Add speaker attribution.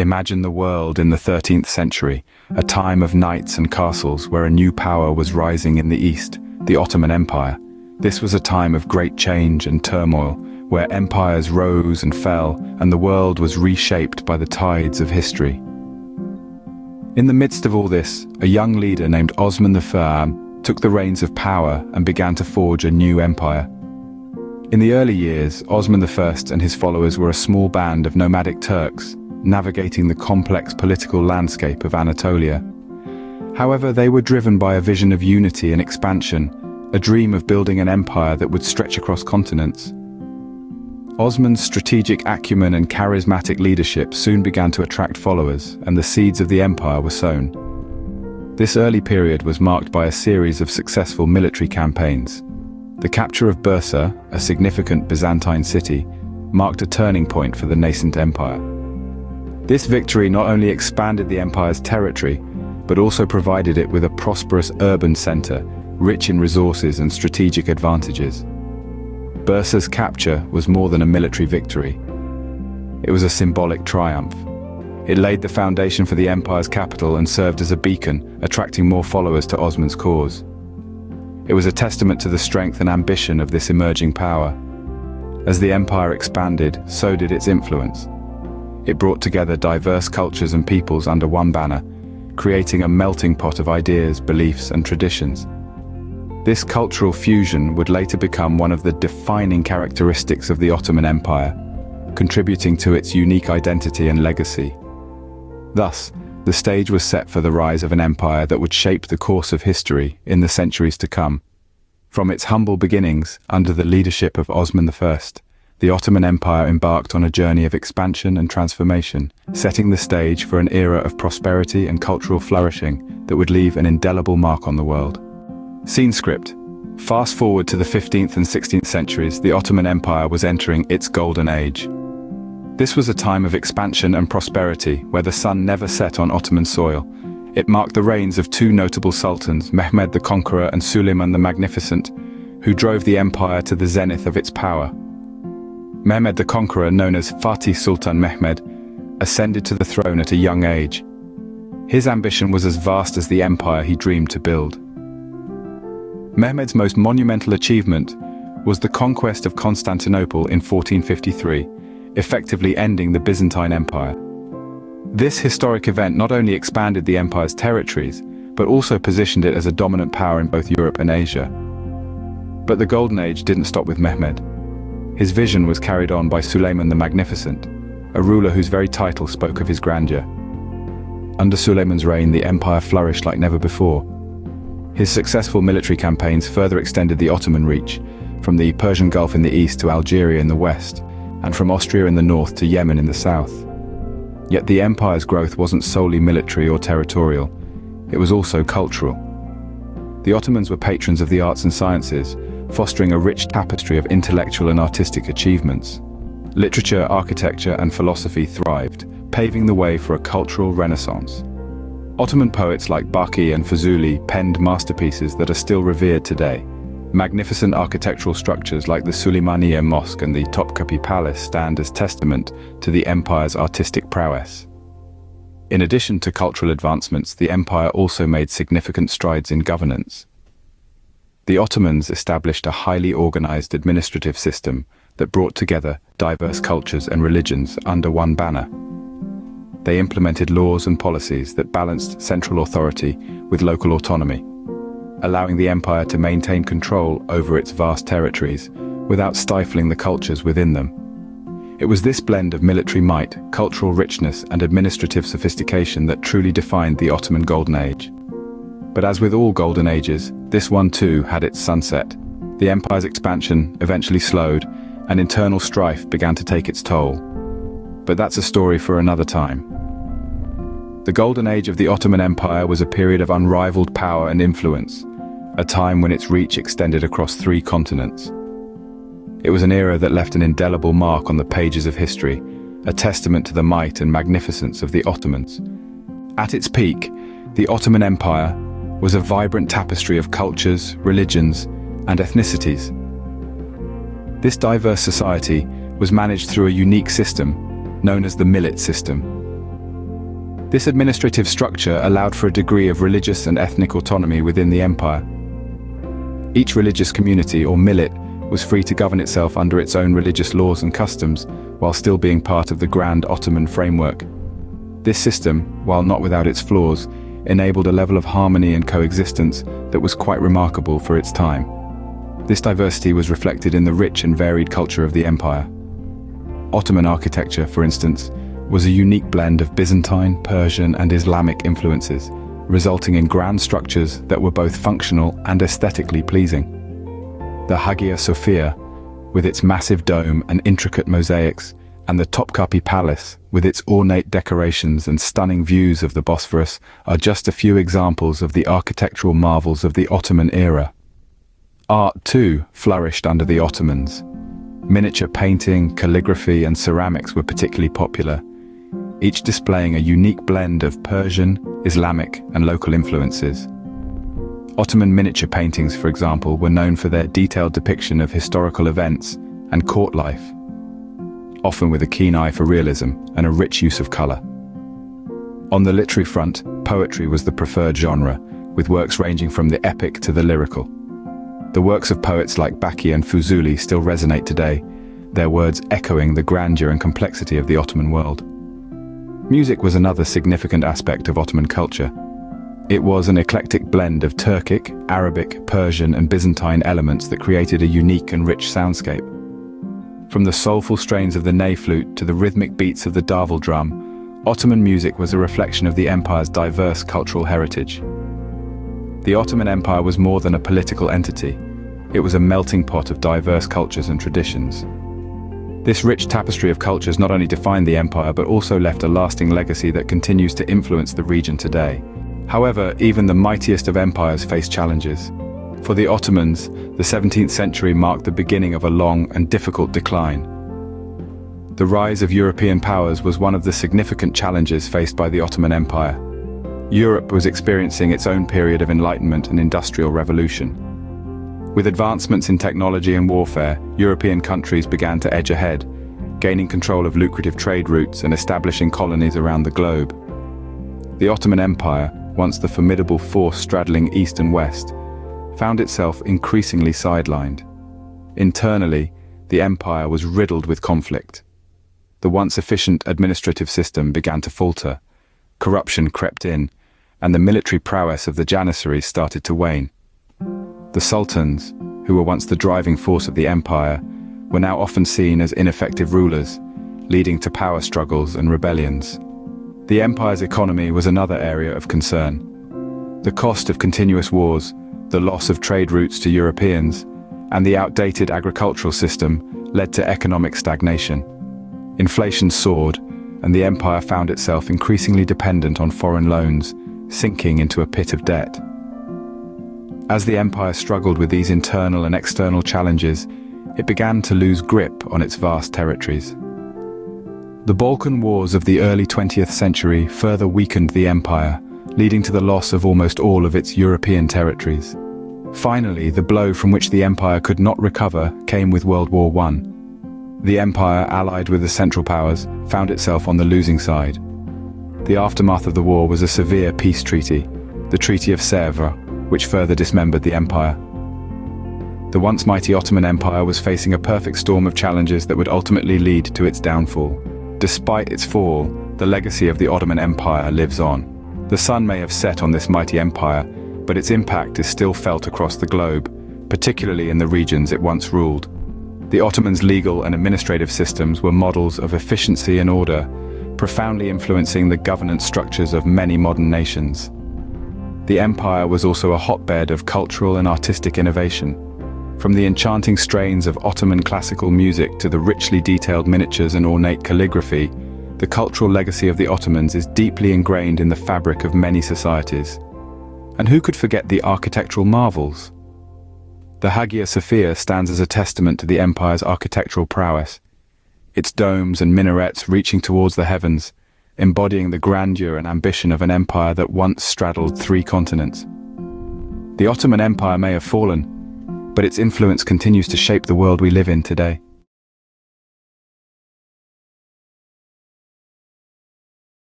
Speaker 1: Imagine the world in the 13th century, a time of knights and castles where a new power was rising in the east, the Ottoman Empire. This was a time of great change and turmoil, where empires rose and fell, and the world was reshaped by the tides of history. In the midst of all this, a young leader named Osman I took the reins of power and began to forge a new empire. In the early years, Osman I and his followers were a small band of nomadic Turks, navigating the complex political landscape of Anatolia. However, they were driven by a vision of unity and expansion, a dream of building an empire that would stretch across continents. Osman's strategic acumen and charismatic leadership soon began to attract followers, and the seeds of the empire were sown. This early period was marked by a series of successful military campaigns. The capture of Bursa, a significant Byzantine city, marked a turning point for the nascent empire. This victory not only expanded the empire's territory, but also provided it with a prosperous urban center, rich in resources and strategic advantages. Bursa's capture was more than a military victory. It was a symbolic triumph. It laid the foundation for the empire's capital and served as a beacon, attracting more followers to Osman's cause. It was a testament to the strength and ambition of this emerging power. As the empire expanded, so did its influence. It brought together diverse cultures and peoples under one banner, creating a melting pot of ideas, beliefs, and traditions. This cultural fusion would later become one of the defining characteristics of the Ottoman Empire, contributing to its unique identity and legacy. Thus, the stage was set for the rise of an empire that would shape the course of history in the centuries to come. From its humble beginnings, under the leadership of Osman I, the Ottoman Empire embarked on a journey of expansion and transformation, setting the stage for an era of prosperity and cultural flourishing that would leave an indelible mark on the world. Scene script. Fast forward to the 15th and 16th centuries, the Ottoman Empire was entering its golden age. This was a time of expansion and prosperity where the sun never set on Ottoman soil. It marked the reigns of two notable sultans, Mehmed the Conqueror and Suleiman the Magnificent, who drove the empire to the zenith of its power. Mehmed the Conqueror, known as Fatih Sultan Mehmed, ascended to the throne at a young age. His ambition was as vast as the empire he dreamed to build. Mehmed's most monumental achievement was the conquest of Constantinople in 1453, effectively ending the Byzantine Empire. This historic event not only expanded the empire's territories, but also positioned it as a dominant power in both Europe and Asia. But the Golden Age didn't stop with Mehmed. His vision was carried on by Suleiman the Magnificent, a ruler whose very title spoke of his grandeur. Under Suleiman's reign, the empire flourished like never before. His successful military campaigns further extended the Ottoman reach, from the Persian Gulf in the east to Algeria in the west, and from Austria in the north to Yemen in the south. Yet the empire's growth wasn't solely military or territorial, it was also cultural. The Ottomans were patrons of the arts and sciences, fostering a rich tapestry of intellectual and artistic achievements. Literature, architecture, and philosophy thrived, paving the way for a cultural renaissance. Ottoman poets like Baki and Fuzuli penned masterpieces that are still revered today. Magnificent architectural structures like the Süleymaniye Mosque and the Topkapi Palace stand as testament to the empire's artistic prowess. In addition to cultural advancements, the empire also made significant strides in governance. The Ottomans established a highly organized administrative system that brought together diverse cultures and religions under one banner. They implemented laws and policies that balanced central authority with local autonomy, allowing the empire to maintain control over its vast territories without stifling the cultures within them. It was this blend of military might, cultural richness, and administrative sophistication that truly defined the Ottoman Golden Age. But as with all golden ages, this one too had its sunset. The empire's expansion eventually slowed, and internal strife began to take its toll. But that's a story for another time. The Golden Age of the Ottoman Empire was a period of unrivaled power and influence, a time when its reach extended across 3 continents. It was an era that left an indelible mark on the pages of history, a testament to the might and magnificence of the Ottomans. At its peak, the Ottoman Empire was a vibrant tapestry of cultures, religions, and ethnicities. This diverse society was managed through a unique system known as the millet system. This administrative structure allowed for a degree of religious and ethnic autonomy within the empire. Each religious community or millet was free to govern itself under its own religious laws and customs, while still being part of the grand Ottoman framework. This system, while not without its flaws, enabled a level of harmony and coexistence that was quite remarkable for its time. This diversity was reflected in the rich and varied culture of the empire. Ottoman architecture, for instance, was a unique blend of Byzantine, Persian, and Islamic influences, resulting in grand structures that were both functional and aesthetically pleasing. The Hagia Sophia, with its massive dome and intricate mosaics, and the Topkapi Palace, with its ornate decorations and stunning views of the Bosphorus, are just a few examples of the architectural marvels of the Ottoman era. Art, too, flourished under the Ottomans. Miniature painting, calligraphy, and ceramics were particularly popular, each displaying a unique blend of Persian, Islamic, and local influences. Ottoman miniature paintings, for example, were known for their detailed depiction of historical events and court life, often with a keen eye for realism and a rich use of color. On the literary front, poetry was the preferred genre, with works ranging from the epic to the lyrical. The works of poets like Baki and Fuzuli still resonate today, their words echoing the grandeur and complexity of the Ottoman world. Music was another significant aspect of Ottoman culture. It was an eclectic blend of Turkic, Arabic, Persian, and Byzantine elements that created a unique and rich soundscape. From the soulful strains of the ney flute to the rhythmic beats of the davul drum, Ottoman music was a reflection of the empire's diverse cultural heritage. The Ottoman Empire was more than a political entity. It was a melting pot of diverse cultures and traditions. This rich tapestry of cultures not only defined the empire but also left a lasting legacy that continues to influence the region today. However, even the mightiest of empires faced challenges. For the Ottomans, the 17th century marked the beginning of a long and difficult decline. The rise of European powers was one of the significant challenges faced by the Ottoman Empire. Europe was experiencing its own period of enlightenment and industrial revolution. With advancements in technology and warfare, European countries began to edge ahead, gaining control of lucrative trade routes and establishing colonies around the globe. The Ottoman Empire, once the formidable force straddling east and west, found itself increasingly sidelined. Internally, the empire was riddled with conflict. The once efficient administrative system began to falter, corruption crept in, and the military prowess of the Janissaries started to wane. The sultans, who were once the driving force of the empire, were now often seen as ineffective rulers, leading to power struggles and rebellions. The empire's economy was another area of concern. The cost of continuous wars, the loss of trade routes to Europeans, and the outdated agricultural system led to economic stagnation. Inflation soared, and the empire found itself increasingly dependent on foreign loans, sinking into a pit of debt. As the empire struggled with these internal and external challenges, it began to lose grip on its vast territories. The Balkan Wars of the early 20th century further weakened the empire, leading to the loss of almost all of its European territories. Finally, the blow from which the empire could not recover came with World War I. The empire, allied with the Central Powers, found itself on the losing side. The aftermath of the war was a severe peace treaty, the Treaty of Sèvres, which further dismembered the empire. The once mighty Ottoman Empire was facing a perfect storm of challenges that would ultimately lead to its downfall. Despite its fall, the legacy of the Ottoman Empire lives on. The sun may have set on this mighty empire, but its impact is still felt across the globe, particularly in the regions it once ruled. The Ottomans' legal and administrative systems were models of efficiency and order, profoundly influencing the governance structures of many modern nations. The empire was also a hotbed of cultural and artistic innovation. From the enchanting strains of Ottoman classical music to the richly detailed miniatures and ornate calligraphy, the cultural legacy of the Ottomans is deeply ingrained in the fabric of many societies. And who could forget the architectural marvels? The Hagia Sophia stands as a testament to the empire's architectural prowess, its domes and minarets reaching towards the heavens, embodying the grandeur and ambition of an empire that once straddled 3 continents. The Ottoman Empire may have fallen, but its influence continues to shape the world we live in today.